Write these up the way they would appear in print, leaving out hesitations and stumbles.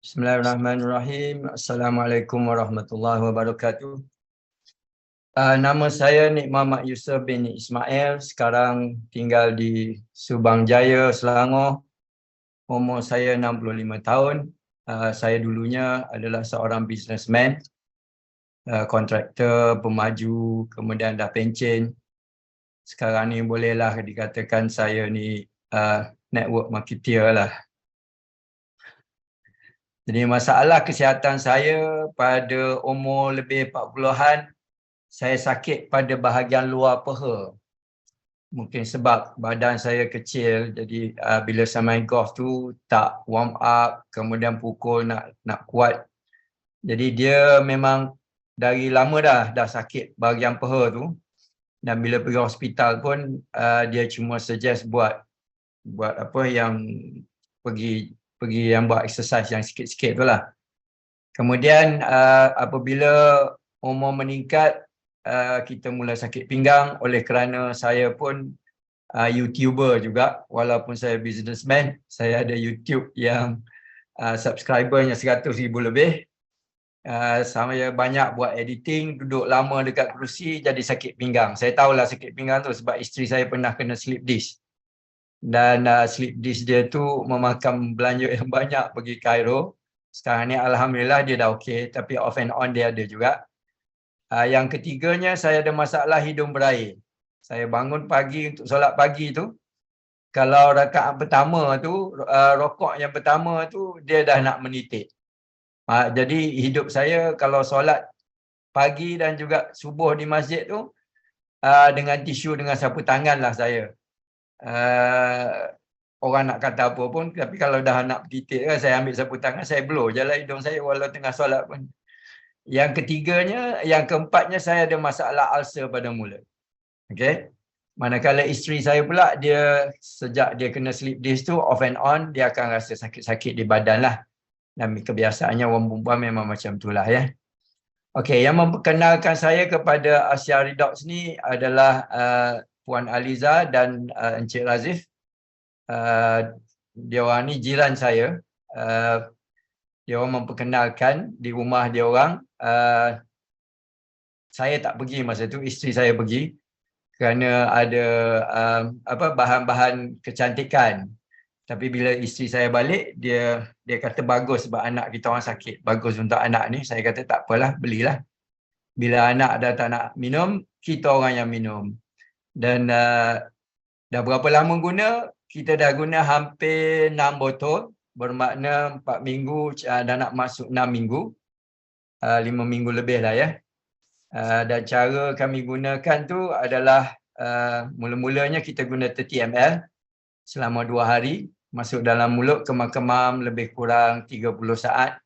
Bismillahirrahmanirrahim. Assalamualaikum warahmatullahi wabarakatuh. Nama saya Nik Muhammad Yusuf bin Ismail. Sekarang tinggal di Subang Jaya, Selangor. Umur saya 65 tahun. Saya dulunya adalah seorang businessman, kontraktor, pemaju, kemudian dah pencen. Sekarang ni bolehlah dikatakan saya ni network marketer lah. Jadi masalah kesihatan saya pada umur lebih 40-an, saya sakit pada bahagian luar peha. Mungkin sebab badan saya kecil, jadi bila saya main golf tu tak warm up, kemudian pukul nak kuat. Jadi dia memang dari lama dah sakit bahagian peha tu. Dan bila pergi hospital pun dia cuma suggest buat apa yang pergi yang buat exercise yang sikit-sikit tu lah. Kemudian apabila umur meningkat, kita mula sakit pinggang oleh kerana saya pun YouTuber juga. Walaupun saya businessman, saya ada YouTube yang subscribernya 100,000 lebih. Saya banyak buat editing, duduk lama dekat kerusi, jadi sakit pinggang. Saya tahulah sakit pinggang tu sebab isteri saya pernah kena slip disc. Dan slip disc dia tu memakan belanja yang banyak pergi Cairo. Sekarang ni alhamdulillah dia dah okey, tapi off and on dia ada juga. Yang ketiganya, saya ada masalah hidung berair. Saya bangun pagi untuk solat pagi tu, kalau rakaat pertama tu, rokok yang pertama tu dia dah nak menitik. Jadi hidup saya kalau solat pagi dan juga subuh di masjid tu dengan tisu, dengan sapu tangan lah saya. Orang nak kata apa pun, tapi kalau dah nak titik kan, saya ambil sapu tangan, saya blow jalan hidung saya walau tengah solat pun. Yang ketiganya, yang keempatnya, saya ada masalah ulcer pada mulut. Okey. Manakala isteri saya pula, dia sejak dia kena slip disc tu off and on, dia akan rasa sakit-sakit di badan lah. Dan kebiasaannya orang perempuan memang macam itulah ya. Okey, yang memperkenalkan saya kepada Asia Redox ni adalah Puan Aliza dan Encik Razif. Dia orang ni jiran saya. Dia orang memperkenalkan di rumah dia orang. Saya tak pergi masa tu, isteri saya pergi kerana ada bahan-bahan kecantikan. Tapi bila isteri saya balik, dia kata bagus sebab anak kita orang sakit, bagus untuk anak ni. Saya kata tak apalah, belilah. Bila anak dah tak nak minum, kita orang yang minum. Dan dah berapa lama guna? Kita dah guna hampir 6 botol. Bermakna 4 minggu, dah nak masuk 6 minggu. 5 minggu lebih lah ya. Dan cara kami gunakan tu adalah mula-mulanya kita guna 30 ml selama 2 hari. Masuk dalam mulut, kemam-kemam lebih kurang 30 saat.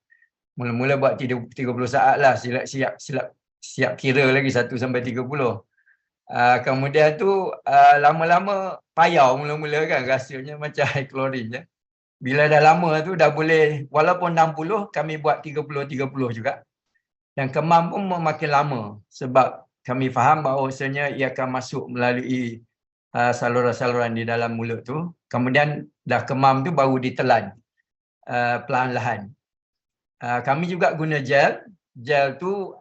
Mula-mula buat 30 saat lah. Siap kira lagi 1 sampai 30. Kemudian tu lama-lama payau mula-mula kan, rasanya macam air klorin je. Bila dah lama tu dah boleh, walaupun 60 kami buat 30-30 juga. Dan kemam pun makin lama sebab kami faham bahawasanya ia akan masuk melalui saluran-saluran di dalam mulut tu. Kemudian dah kemam tu baru ditelan perlahan-lahan. Kami juga guna gel. Gel tu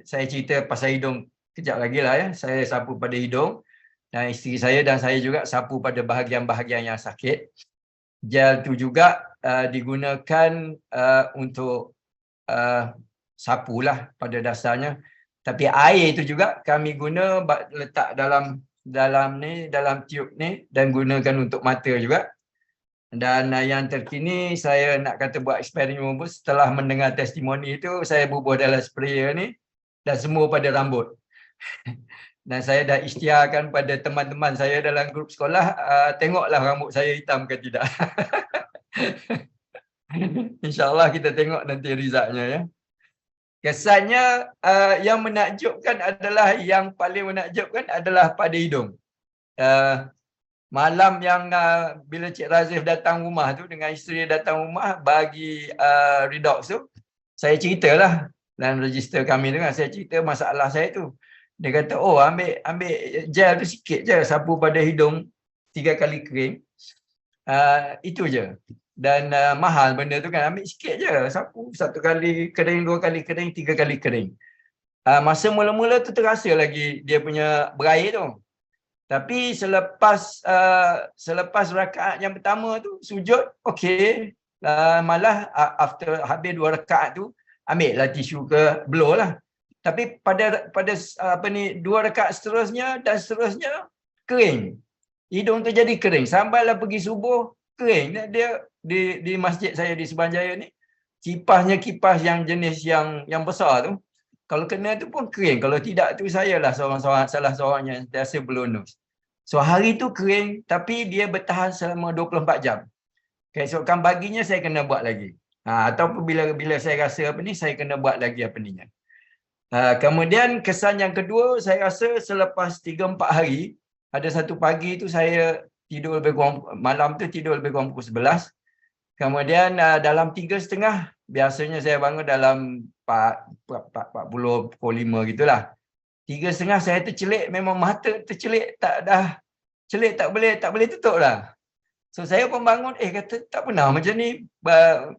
saya cerita pasal hidung kejap lagi lah ya. Saya sapu pada hidung dan isteri saya dan saya juga sapu pada bahagian-bahagian yang sakit. Gel tu juga digunakan untuk sapu lah pada dasarnya. Tapi air tu juga kami guna letak dalam tiup ni dan gunakan untuk mata juga. Dan yang terkini saya nak kata buat eksperimen pun, setelah mendengar testimoni itu saya bubuh dalam sprayer ni dan semua pada rambut. Dan saya dah isytiharkan pada teman-teman saya dalam grup sekolah, tengoklah rambut saya hitam ke tidak. InsyaAllah kita tengok nanti resultnya ya. Kesannya yang menakjubkan adalah, yang paling menakjubkan adalah pada hidung. Malam yang bila Cik Razif datang rumah tu, dengan isteri datang rumah bagi redox tu, saya ceritalah dalam register kami tu kan, saya cerita masalah saya tu. Dia kata, oh ambil gel tu sikit je, sapu pada hidung 3 kali kering. Itu je. Dan mahal benda tu kan, ambil sikit je, sapu 1 kali kering, 2 kali kering, 3 kali kering. Masa mula-mula tu terasa lagi dia punya berair tu. Tapi selepas rakaat yang pertama tu sujud, okey. Malah after habis 2 rakaat tu, ambil lah tisu ke blow lah. Tapi pada 2 rakaat seterusnya dan seterusnya kering. Hidung tu jadi kering. Sampailah pergi subuh, kering. Dia di masjid saya di Subanjaya ni, kipasnya kipas yang jenis yang besar tu. Kalau kena tu pun kering. Kalau tidak tu saya lah salah seorang yang biasa belonus. So hari tu kering tapi dia bertahan selama 24 jam. Keesokan paginya saya kena buat lagi. Ataupun bila saya rasa saya kena buat lagi ni. Kemudian kesan yang kedua, saya rasa selepas 3-4 hari, ada satu pagi tu saya tidur lebih kurang, malam tu tidur lebih kurang pukul 11. Kemudian dalam 3.30, biasanya saya bangun dalam 40 pukul 5 gitulah. 3.30 saya tercelik, memang mata tercelik, celik tak boleh tutup lah. So saya pun bangun, kata tak pernah macam ni,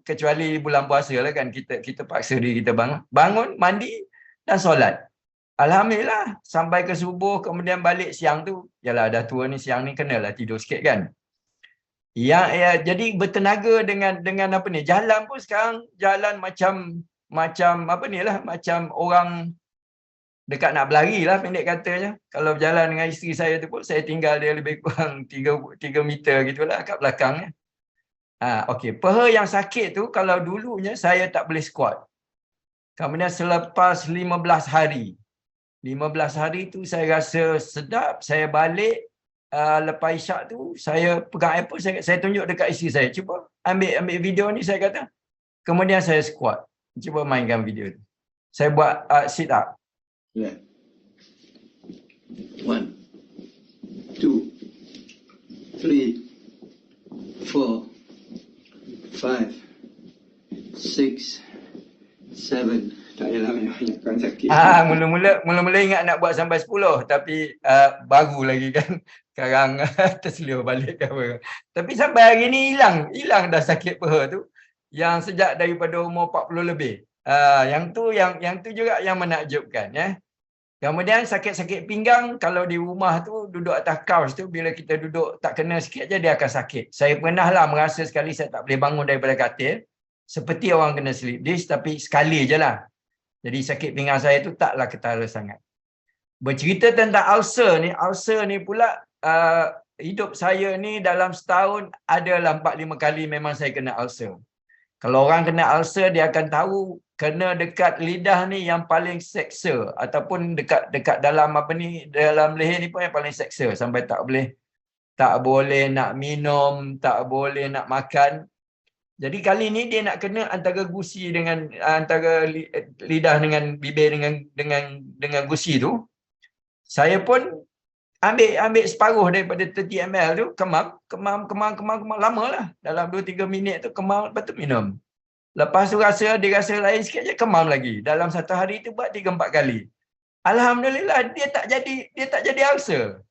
kecuali bulan puasa lah kan, kita paksa diri kita bangun, mandi dan solat. Alhamdulillah sampai ke subuh, kemudian balik siang tu, yalah dah tua ni, siang ni kenalah tidur sikit kan. Jadi bertenaga dengan jalan pun sekarang jalan macam macam orang dekat nak berlari lah, pendek katanya. Kalau berjalan dengan isteri saya tu pun, saya tinggal dia lebih kurang 3 meter gitulah kat belakangnya. Okey, peha yang sakit tu kalau dulunya saya tak boleh squat. Kemudian selepas 15 hari tu saya rasa sedap, saya balik. Lepas isyak tu, saya pegang iPhone, saya tunjuk dekat isteri saya. Cuba ambil video ni, saya kata. Kemudian saya squat. Cuba mainkan video tu. Saya buat sit up. Yeah. 1, 2, 3, 4, 5, 6, 7. Tak payahlah banyakkan sakit. Mula-mula ingat nak buat sampai 10, tapi baru lagi kan. Sekarang terselir balik ke apa. Tapi sampai hari ni hilang dah sakit peha tu. Yang sejak daripada umur 40 lebih. Yang tu juga yang menakjubkan ya. Kemudian sakit-sakit pinggang, kalau di rumah tu duduk atas couch tu, bila kita duduk tak kena sikit je dia akan sakit. Saya pernah lah merasa sekali saya tak boleh bangun daripada katil. Seperti orang kena sleep disc, tapi sekali je lah. Jadi sakit pinggang saya tu taklah ketara sangat. Bercerita tentang ulcer ni pula, hidup saya ni dalam setahun adalah 4-5 kali memang saya kena ulcer. Kalau orang kena ulcer, dia akan tahu kena dekat lidah ni yang paling seksa, ataupun dekat dalam dalam leher ni pun yang paling seksa, sampai tak boleh nak minum, tak boleh nak makan. Jadi kali ni dia nak kena antara gusi dengan antara lidah dengan bibir dengan gusi tu. Saya pun ambil separuh daripada 30 ml tu, kemam lamalah. Dalam 2-3 minit tu kemam, lepas tu minum. Lepas tu dia rasa lain sikit je, kemam lagi. Dalam satu hari tu buat 3-4 kali. Alhamdulillah dia tak jadi ulcer.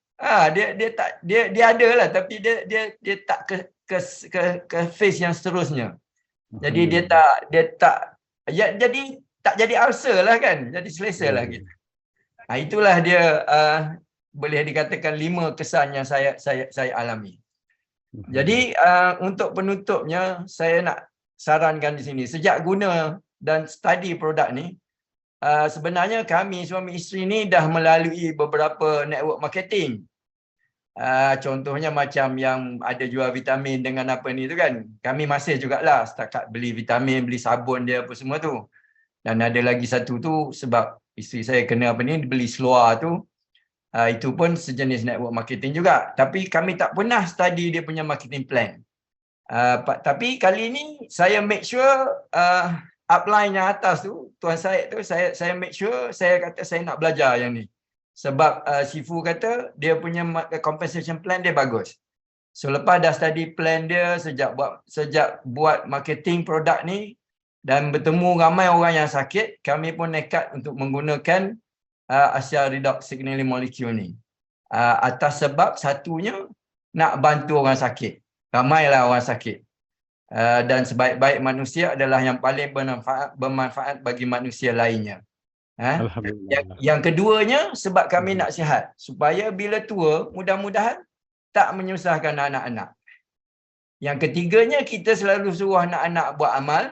Dia ada lah, tapi dia tak ke phase yang seterusnya. Jadi dia tak jadi ulcer lah kan. Jadi selesa lah kita. Itulah dia boleh dikatakan 5 kesan yang saya alami. Jadi untuk penutupnya, saya nak sarankan di sini, sejak guna dan study produk ni, sebenarnya kami suami isteri ni dah melalui beberapa network marketing. Contohnya macam yang ada jual vitamin dengan apa ni tu kan. Kami masih jugalah setakat beli vitamin, beli sabun dia apa semua tu. Dan ada lagi satu tu sebab isteri saya kena beli seluar tu. Itu pun sejenis network marketing juga. Tapi kami tak pernah study dia punya marketing plan. Tapi kali ni saya make sure upline yang atas tu, Tuan Syed tu, saya make sure, saya kata saya nak belajar yang ni. Sebab Sifu kata dia punya compensation plan dia bagus. So lepas dah study plan dia, sejak buat marketing produk ni dan bertemu ramai orang yang sakit, kami pun nekat untuk menggunakan Asia Redox Signaling Molecule ni. Atas sebab satunya nak bantu orang sakit. Ramailah orang sakit. Dan sebaik-baik manusia adalah yang paling bermanfaat bagi manusia lainnya. Alhamdulillah. Yang keduanya, sebab kami nak sihat. Supaya bila tua, mudah-mudahan tak menyusahkan anak-anak. Yang ketiganya, kita selalu suruh anak-anak buat amal.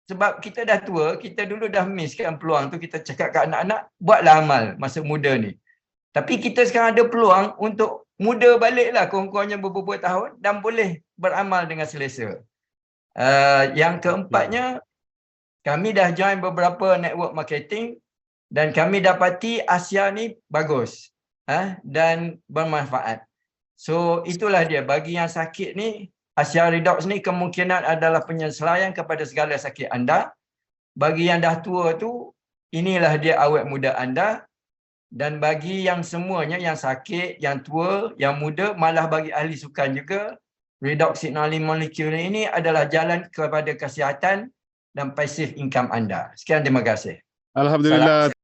Sebab kita dah tua, kita dulu dah misskan peluang tu. Kita cakap kat anak-anak, buatlah amal masa muda ni. Tapi kita sekarang ada peluang untuk muda baliklah, kurang-kurangnya beberapa tahun, dan boleh beramal dengan selesa. Yang keempatnya, kami dah join beberapa network marketing dan kami dapati Asia ni bagus dan bermanfaat. So itulah dia, bagi yang sakit ni, Asia Redox ni kemungkinan adalah penyelesaian kepada segala sakit anda. Bagi yang dah tua tu, inilah dia awet muda anda. Dan bagi yang semuanya, yang sakit, yang tua, yang muda, malah bagi ahli sukan juga, Redox Signaling Molecule ini adalah jalan kepada kesihatan dan passive income anda. Sekian, terima kasih. Alhamdulillah.